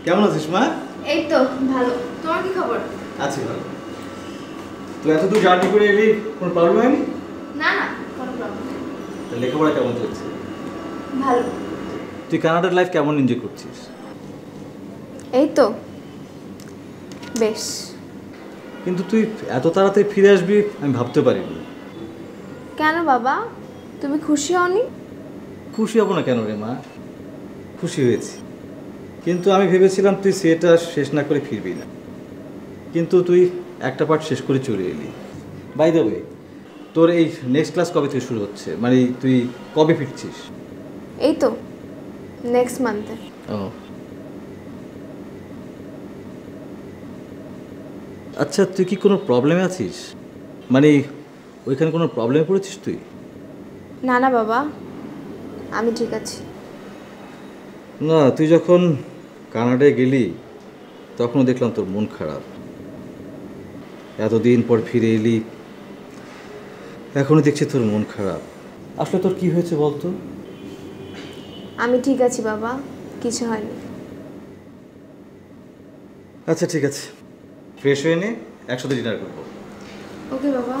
কেমন আছিস মা? এই তো ভালো। তোমার কি খবর? আছি ভালো। তুই এত দূর জার্নি করে এলি, কোনো প্রবলেম হয়নি? না না, কোনো প্রবলেম নেই। তোর লেখাপড়া কেমন চলছে? ভালো। তুই কানাডার লাইফ কেমন এনজয় করছিস? এই তো বেশ। কিন্তু তুই এত তাড়াতাড়ি ফিরে আসবি আমি ভাবতে পারিনি। কেন বাবা, তুমি খুশি হওনি? খুশি হব না কেন রে মা, খুশি হয়েছি। কিন্তু আমি ভেবেছিলাম তুই সেটা শেষ না করে ফিরবি না, কিন্তু তুই একটা পার্ট শেষ করে চলে এলি। বাই দ্য ওয়ে, তোর এই নেক্সট ক্লাস কবে থেকে শুরু হচ্ছে, মানে তুই কবে ফিরছিস? এই তো নেক্সট মান্থে। ও আচ্ছা, তুই কি কোনো প্রবলেমে আছিস? মানে ওইখানে কোনো প্রবলেমে পড়েছিস তুই? না না বাবা, আমি ঠিক আছি। না, তুই যখন কানাডায় গেলি তখনও দেখলাম তোর মন খারাপ। এতদিন পর ফিরে এলি, এখনও দেখছি তোর মন খারাপ। আসলে তোর কি হয়েছে বলতো? আমি ঠিক আছি বাবা, কিছু হয়নি। আচ্ছা ঠিক আছে, ফ্রেশ হয়ে নে, একসাথে ডিনার করবো। ওকে বাবা।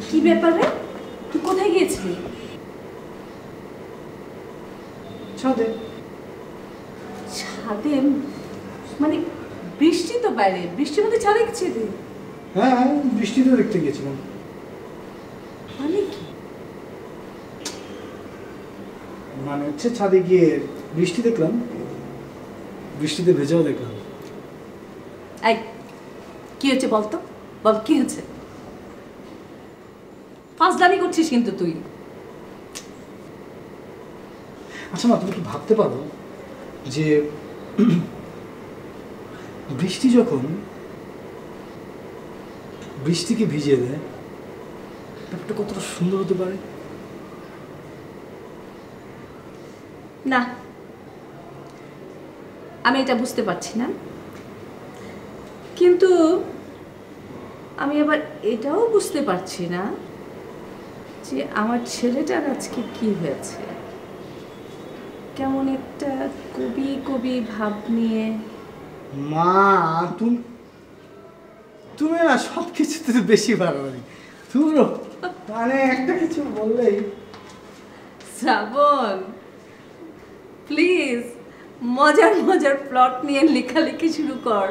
কি ব্যাপার রে, তুই কোথায় গিয়েছিলি? ছাদে। ছাদে? মানে বৃষ্টি তো বাইরে, বৃষ্টির মধ্যে ছাদে গেছিলি? হ্যাঁ, বৃষ্টিতে দেখতে গেছিলাম। মানে কি? মানে হচ্ছে ছাদে গিয়ে বৃষ্টি দেখলাম, বৃষ্টিতে ভেজাও দেখলাম। এই কি হচ্ছে বলতো, বল কি হচ্ছে? ফাজলামি করছিস কিন্তু তুই। আচ্ছা মা, তুমি কি ভাবতে পারো যে বৃষ্টি যখন বৃষ্টিকে ভিজিয়ে দেয় ব্যাপারটা কতটা সুন্দর হতে পারে? না, আমি এটা বুঝতে পারছি না, কিন্তু আমি আবার এটাও বুঝতে পারছি না যে আমার ছেলেটার আজকে কি হয়েছে। কেমন একটা কবি কবি ভাব নিয়ে। মা তুমি তুমি না সব কিছুতে তো বেশি বাড়াবাড়ি। তুমি মানে একটা কিছু বললেই। শ্রাবণ, প্লিজ মজার মজার প্লট নিয়ে লেখালেখি শুরু কর।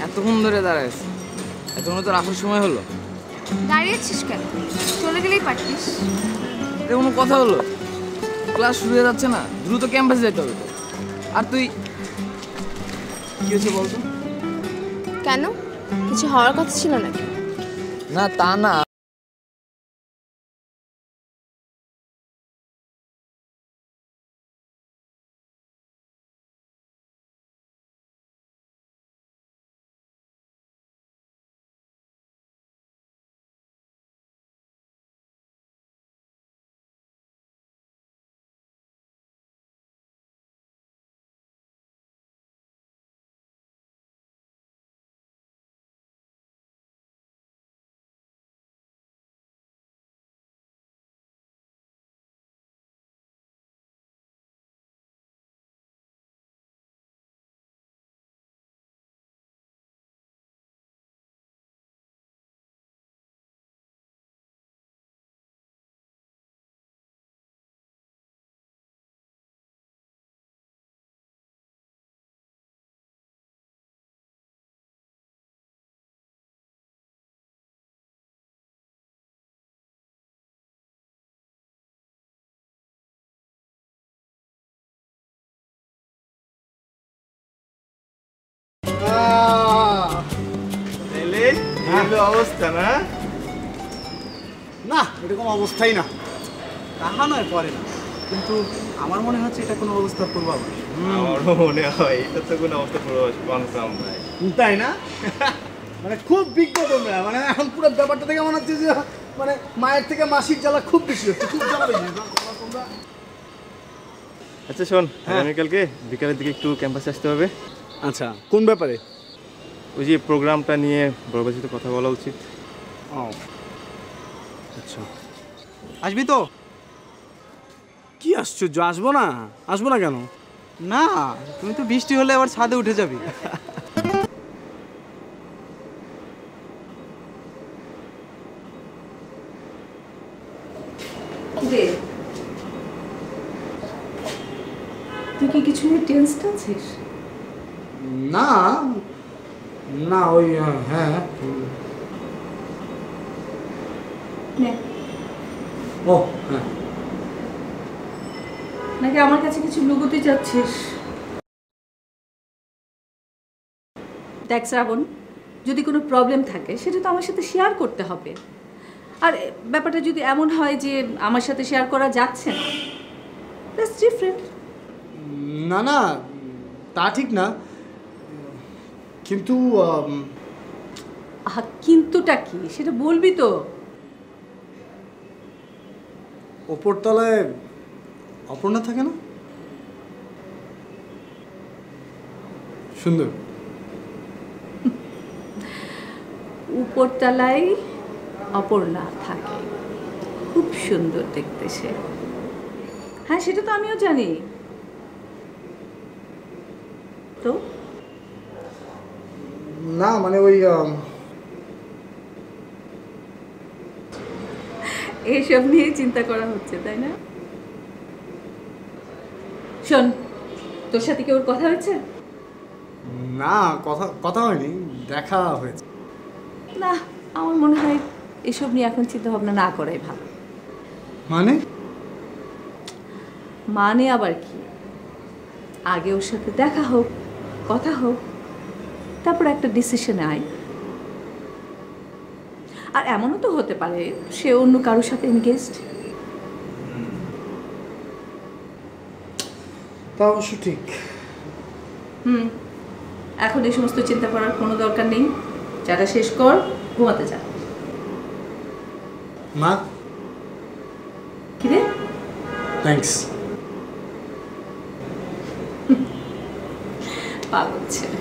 এতক্ষণ ধরে দাঁড়াইছি, এতক্ষণ তো রাখার সময় হলো। দাঁড়িয়েছিস কেন? চলে গেলেই পারতিস। এটা কোনো কথা হলো? ক্লাস শুরু হয়ে যাচ্ছে না, দ্রুত ক্যাম্পাসে যেতে হবে তো। আর তুই কি হয়েছে বলতো? কেন? কিছু হওয়ার কথা ছিল নাকি? না তা না, অবস্থা না না এরকম অবস্থাই না। তাহা নয় পরে না, কিন্তু আমার মনে হচ্ছে এটা কোনো অবস্থার পূর্বাভাস। আমারও মনে হয় এটা তো কোনো অবস্থা পূর্বাভাস কনফার্ম ভাই। তাই না? মানে খুব বিজ্ঞ তোমরা। মানে এখন পুরো ব্যাপারটা থেকে মনে হচ্ছে যে মানে মায়ের থেকে মাসির জ্বালা খুব বেশি হচ্ছে, খুব জ্বালা বেশি তোমরা। আচ্ছা শোন, আগামীকালকে বিকালের দিকে একটু ক্যাম্পাসে আসতে হবে। আচ্ছা, কোন ব্যাপারে? ওই যে প্রোগ্রামটা নিয়ে বড়বাবুর সাথে কথা বলা উচিত। ও আচ্ছা, আসবি তো? কি আশ্চর্য, আসবো না? আসবো না কেন? না, তুমি তো বৃষ্টি হলে আবার ছাদে উঠে যাবি। দে, তুই কি কিছু নিয়ে টেনসড আছিস? না না, ওই হ্যাঁ। নে, ও হ্যাঁ। নাকি আমার কাছে কিছু লুকোতে চাচ্ছিস? দেখ শ্রাবণ, যদি কোনো প্রবলেম থাকে সেটা তো আমার সাথে শেয়ার করতে হবে। আর ব্যাপারটা যদি এমন হয় যে আমার সাথে শেয়ার করা যাচ্ছে না, দ্যাটস ডিফারেন্ট। না না, তা ঠিক না, কিন্তু কিন্তুটা কি সেটা বলবি তো? ওপরতলায় অপর্ণা থাকে না? সুন্দর। উপরতলায় অপর্ণা থাকে, খুব সুন্দর দেখতে সে। হ্যাঁ, সেটা তো আমিও জানি। তো না মানে ওই এইসব নিয়ে চিন্তা করা হচ্ছে তাই না? শোন, তোর সাথে কি ওর কথা হয়েছে? না, কথা কথা হয়নি, দেখা হয়েছে। না, আমার মনে হয় এসব নিয়ে এখন চিন্তা ভাবনা না করাই ভালো। মানে? মানে আবার কি, আগে ওর সাথে দেখা হোক, কথা হোক, তারপর একটা ডিসিশনে আয়। আর এমনও তো হতে পারে সে অন্য কারোর সাথে এনগেজড। তা অবশ্য ঠিক। এখন এই সমস্ত চিন্তা করার কোনো দরকার নেই। যারা শেষ কর, ঘুমাতে যা। মা, কি রে? থ্যাঙ্কস। পাগল ছেলে।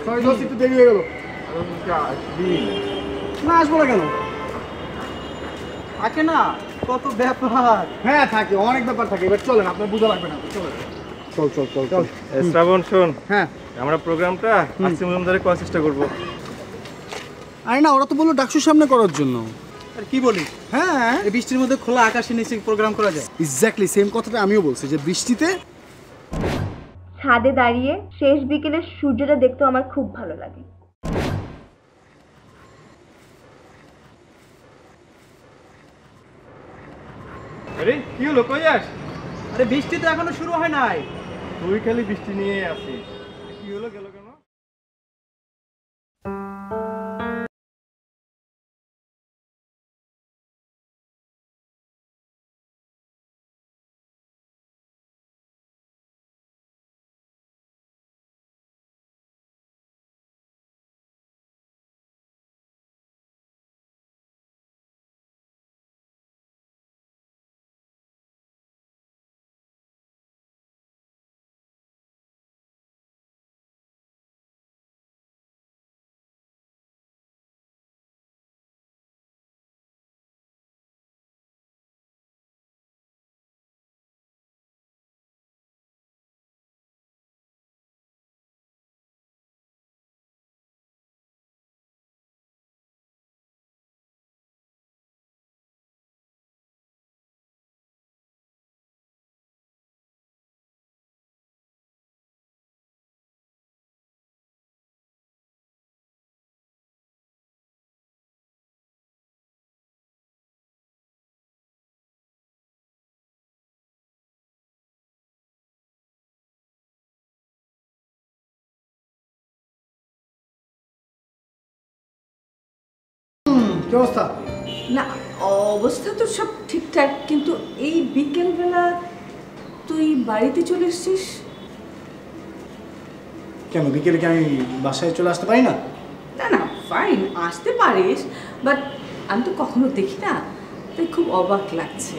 সরি দোস্ত, একটু দেরি হয়ে গেল। না, আসবো না কেন? থাকে না কত ব্যাপার। হ্যাঁ থাকে, অনেক ব্যাপার থাকে। এবার চলেন, আপনার বোঝা লাগবে না। চলেন, চল চল চল চল। শ্রাবণ শোন, হ্যাঁ। আমরা প্রোগ্রামটা আসছে মজুমদারে করার চেষ্টা করবো। আরে না, ওরা তো বললো ডাকসুর সামনে করার জন্য। আর কি বলিস? হ্যাঁ, এই বৃষ্টির মধ্যে খোলা আকাশের নিচে প্রোগ্রাম করা যায়? এক্স্যাক্টলি সেম কথাটা আমিও বলছি, যে বৃষ্টিতে ছাদে দাঁড়িয়ে শেষ বিকেলের সূর্যটা দেখতেও আমার খুব ভালো লাগে। আরে কি হলো, কই যাস? আরে বৃষ্টি তো এখনো শুরু হয় নাই। তুই খালি বৃষ্টি নিয়ে আসিস। কি হলো, গেল কেন? কি অবস্থা? না, অবস্থা তো সব ঠিকঠাক, কিন্তু এই বিকেলবেলা তুই বাড়িতে চলে এসেছিস কেন, বিকেলে কি আমি বাসায় চলে আসতে পারি না? না না, ফাইন, আসতে পারিস, বাট আমি তো কখনো দেখি না, তাই খুব অবাক লাগছে।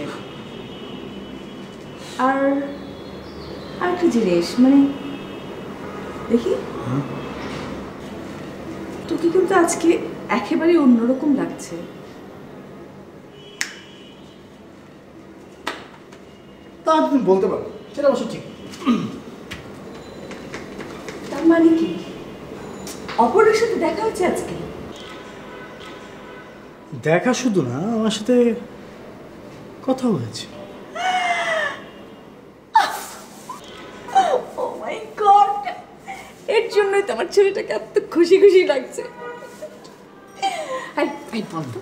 আর একটা জিনিস, মানে দেখি তোকে কিন্তু আজকে একেবারে অন্যরকম লাগছে। তা তুমি বলতে পারো, সেটা অবশ্য ঠিক। তার মানে কি অপরের সাথে দেখা হচ্ছে আজকে? দেখা শুধু না, আমার সাথে কথা হয়েছে। ও মাই গড, এর জন্যই তো আমার ছেলেটাকে এত খুশি খুশি লাগছে। আই বল তো,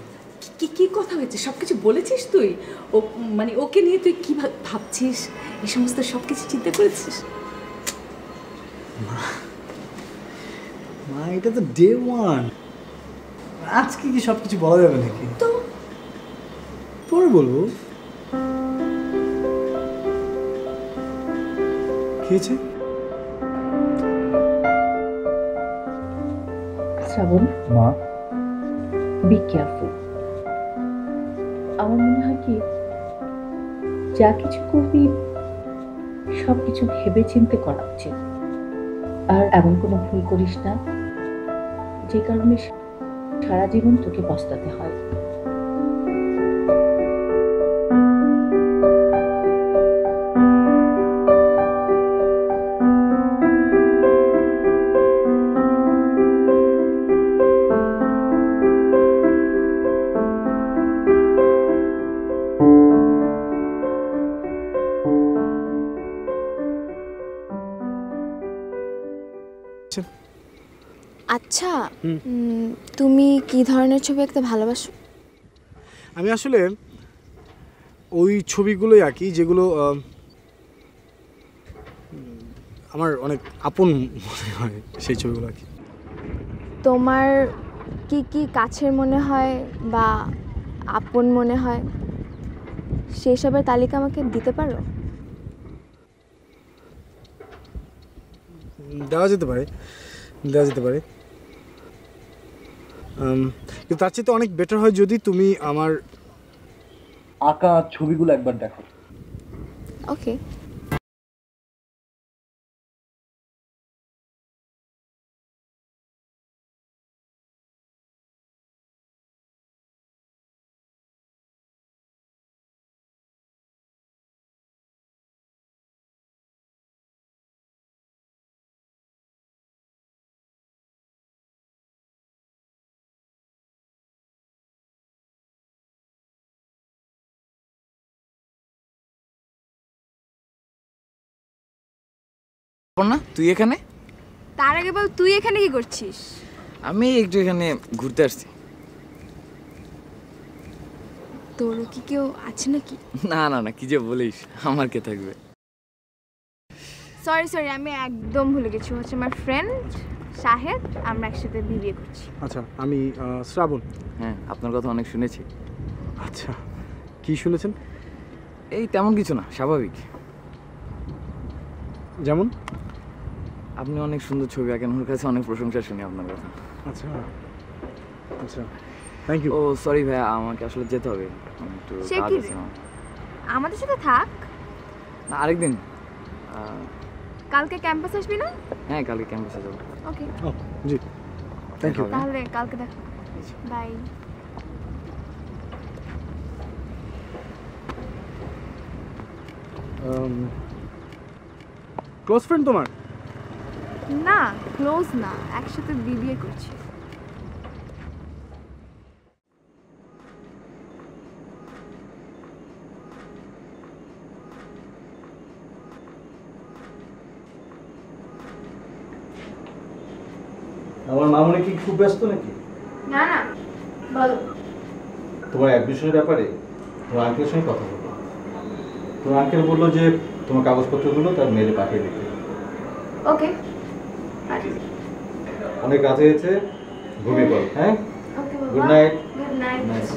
কি কথা হয়েছে? সব কিছু বলেছিস তুই? ও মানে ওকে নিয়ে তুই কি ভাবছিস? এই সমস্ত সব কিছু চিন্তা করেছিস? মা, এটা তো ডে 1, আজকে কি সব কিছু বলা যাবে নাকি? তো পরে বলবো। কি হয়েছে? শ্রাবণ, মা, বি কেয়ারফুল। আমার মনে হয় কি, যা কিছু করবি সব কিছু ভেবে চিন্তে করা উচিত। আর এমন কোনো ভুল করিস না যে কারণে সারা জীবন তোকে পস্তাতে হয়। আচ্ছা, তুমি কি ধরনের ছবি আঁকতে ভালোবাসো? আমি আসলে ওই ছবিগুলোই আঁকি যেগুলো আমার অনেক আপন মনে হয়, সেই ছবিগুলো আঁকি। তোমার কি কি কাছের মনে হয় বা আপন মনে হয়, সেসবের তালিকা আমাকে দিতে পারো? দেওয়া যেতে পারে, কিন্তু তার চেয়ে অনেক বেটার হয় যদি তুমি আমার আঁকা ছবিগুলো একবার দেখো। ওকে। না তুই এখানে? তার আগে বল, তুই এখানে কি করছিস? আমি একটু এখানে ঘুরতে আসছি। তোরও কি কেউ আছে নাকি? না না না, কি যে বলিস, আমার কে থাকবে? সরি, আমি একদম ভুলে গেছি, হচ্ছে আমার ফ্রেন্ড শাহেদ, আমরা একসাথে বিয়ে করছি। আচ্ছা, আমি শ্রাবণ। হ্যাঁ, আপনার কথা অনেক শুনেছি। আচ্ছা, কি শুনেছেন? এই তেমন কিছু না, স্বাভাবিক। যেমন? আপনি অনেক সুন্দর ছবি আঁকেন, ওর কাছে অনেক প্রশংসা শুনি আপনার কথা। আচ্ছা আচ্ছা, থ্যাংক ইউ। ও সরি ভাইয়া, আমাকে আসলে যেতে হবে, একটু সে কাজ কি আছে আমার। আমাদের সাথে থাক, না আরেকদিন। কালকে ক্যাম্পাস আসবি না? হ্যাঁ, কালকে ক্যাম্পাসে যাবো। ওকে, ও জি, থ্যাংক ইউ। তাহলে কালকে দেখা, বাই। ক্লোজ ফ্রেন্ড তোমার? না, ক্লোজ না, একসাথে বিয়ে করছি। আমার মামুনি কি খুব ব্যস্ত নাকি? না না, বলো। তোমার অ্যাডমিশনের ব্যাপারে তোমার আঙ্কেলের সঙ্গে কথা বলবো। তোমার আঙ্কেল বললো যে তোমার কাগজপত্রগুলো তার মেলে পাঠিয়ে দিতে। ওকে, অনেক কাজ হয়েছে, ঘুমিয়ে পড়ো। হ্যাঁ, okay good night. Good night. Nice.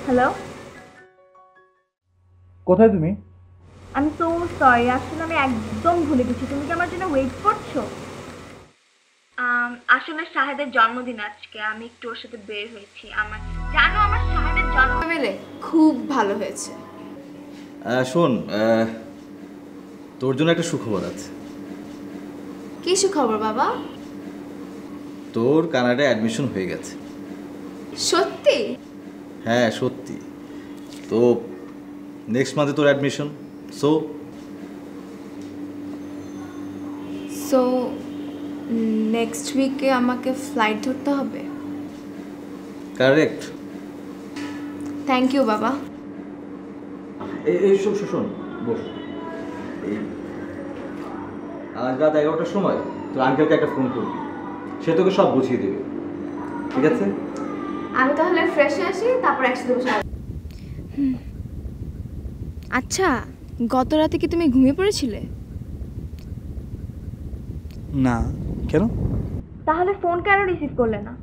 Hello, কোথায় তুমি? আমি সো সরি, আসলে আমি একদম ভুলে গেছি। তুমি কি আমার জন্য ওয়েট করছো? আসলে শাহেদের জন্মদিন আজকে, আমি একটু ওর সাথে বের হয়েছি। আমার জানো, আমার শাহেদের জন্ম মেলে খুব ভালো হয়েছে। শোন, তোর জন্য একটা সুখবর আছে। কি সুখবর বাবা? তোর কানাডায় অ্যাডমিশন হয়ে গেছে। সত্যি? হ্যাঁ সত্যি। তো নেক্সট মান্থে তোর অ্যাডমিশন। সো সো নেক্সট উইকে আমাকে ফ্লাইট ধরতে হবে। কারেক্ট। থ্যাংক ইউ বাবা। এই শোন বস। এই আজ রাত 11টার সময় তোর আঙ্কেলকে একটা ফোন করবি, সে তোকে সব বুঝিয়ে দেবে, ঠিক আছে? আমি তাহলে ফ্রেশ হয়ে আসি, তারপর একসাথে বসে। আচ্ছা, গত রাতে কি তুমি ঘুমিয়ে পড়েছিলে? না, কেন? তাহলে ফোন কেন রিসিভ করলে না?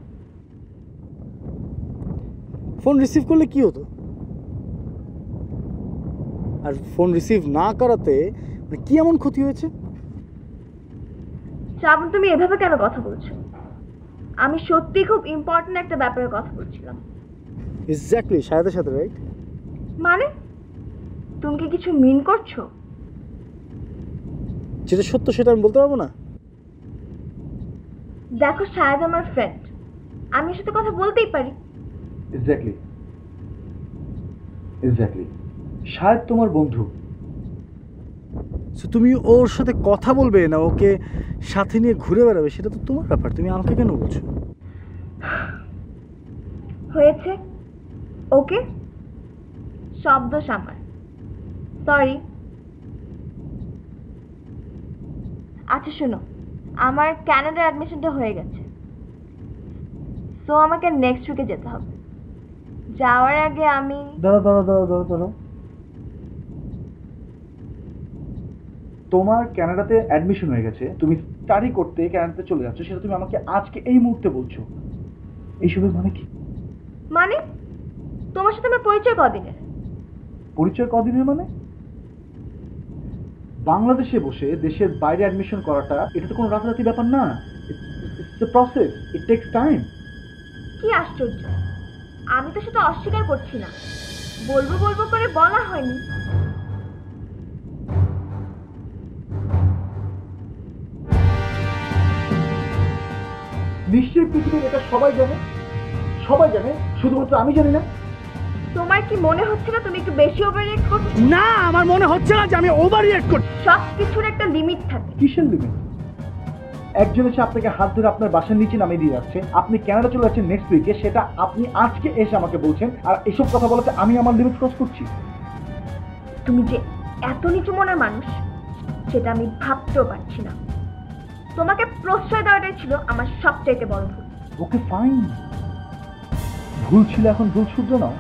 ফোন রিসিভ করলে কি হতো? আর ফোন রিসিভ না করাতে কি এমন ক্ষতি হয়েছে? শ্রাবণ, তুমি এভাবে কেন কথা বলছো? আমি সত্যি খুব ইম্পর্ট্যান্ট একটা ব্যাপারে কথা বলছিলাম। এক্স্যাক্টলি, শায়দের সাথে, রাইট? মানে তুমি কি কিছু মিন করছো? যেটা সত্য সেটা আমি বলতে পারবো না। দেখো, শায়দ আমার ফ্রেন্ড, আমি ওর সাথে কথা বলতেই পারি। এক্স্যাক্টলি, শায়দ তোমার বন্ধু। তুমি ওর সাথে কথা বলবে না ওকে সাথে নিয়ে ঘুরে বেড়াবে, সেটা তো তোমার ব্যাপার, তুমি আমাকে কেন বলছো? হয়েছে, ওকে, শব্দ আমার, সরি। আচ্ছা শোনো, আমার কানাডার অ্যাডমিশনটা হয়ে গেছে, সো আমাকে নেক্সট উইকে যেতে হবে। যাওয়ার আগে আমি দাঁড়াও, তোমার কানাডাতে অ্যাডমিশন হয়ে গেছে, তুমি স্টাডি করতে কানাডাতে চলে যাচ্ছ, সেটা তুমি আমাকে আজকে এই মুহূর্তে বলছো? এইসবের মানে কি? মানে তোমার সাথে আমার পরিচয় কদিনের? পরিচয় কদিনের মানে? বাংলাদেশে বসে দেশের বাইরে অ্যাডমিশন করাটা এটা তো কোনো রাতারাতি ব্যাপার না। It's a process, it tax time. কি আশ্চর্য, আমি তো সেটা অস্বীকার করছি না, বলবো করে বলা হয়নি। নিশ্চয়ই পৃথিবীর এটা সবাই জানে, শুধুমাত্র আমি জানি না। তোমার কি মনে হচ্ছে না তুমি একটু বেশি ওভাররিঅ্যাক্ট করছো? না, আমার মনে হচ্ছে না যে আমি ওভাররিঅ্যাক্ট করছি। সব কিছুর একটা লিমিট থাকে। কিসের লিমিট? একজন এসে আপনাকে হাত ধরে আপনার বাসার নিচে নামিয়ে দিয়ে যাচ্ছে, আপনি কানাডা চলে যাচ্ছেন নেক্সট উইকে, সেটা আপনি আজকে এসে আমাকে বলছেন, আর এসব কথা বলাতে আমি আমার লিমিট ক্রস করছি? তুমি যে এত নিচু মনের মানুষ সেটা আমি ভাবতেও পারছি না। তোমাকে প্রশ্রয় দেওয়াটাই ছিল আমার সবচাইতে বড় ভুল। ওকে ফাইন, ভুল ছিল, এখন ভুল শুধরে নাও।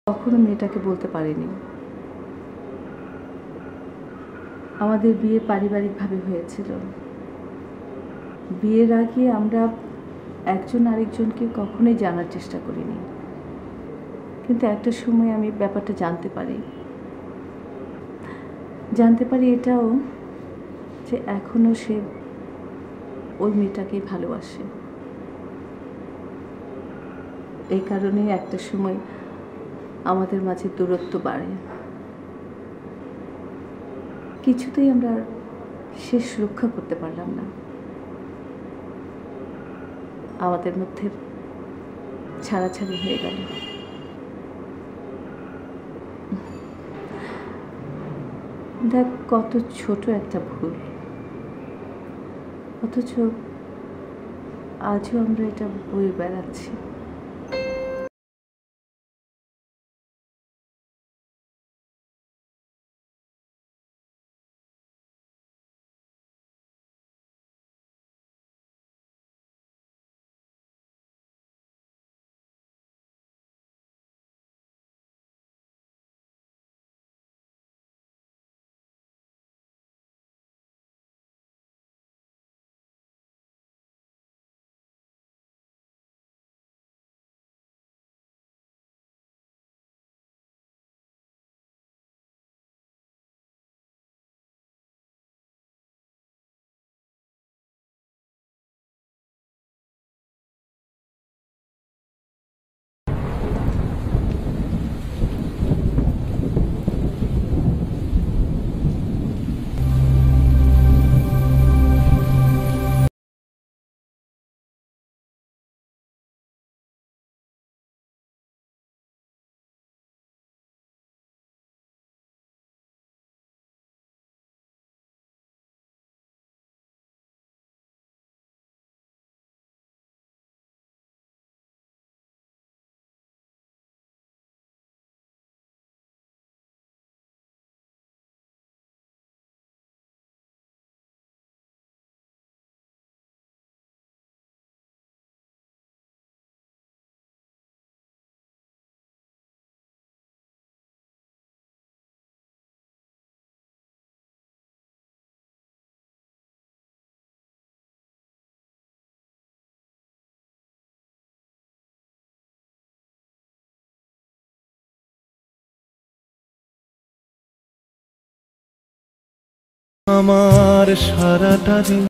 কখনো মেয়েটাকে বলতে পারিনি। আমাদের বিয়ে পারিবারিকভাবে হয়েছিল। বিয়ের আগে আমরা একজন আরেকজনকে কখনোই জানার চেষ্টা করিনি, কিন্তু একটা সময় আমি ব্যাপারটা জানতে পারি এটাও যে এখনো সে ওই মেয়েটাকেই ভালোবাসে। এই কারণেই একটা সময় আমাদের মাঝে দূরত্ব বাড়ে। কিছুতেই আমরা শেষ রক্ষা করতে পারলাম না, আমাদের মধ্যে ছাড়াছাড়ি হয়ে গেল। দেখ কত ছোট একটা ভুল, অথচ আজও আমরা এটা বয়ে বেড়াচ্ছি। আমার সারাটা দিন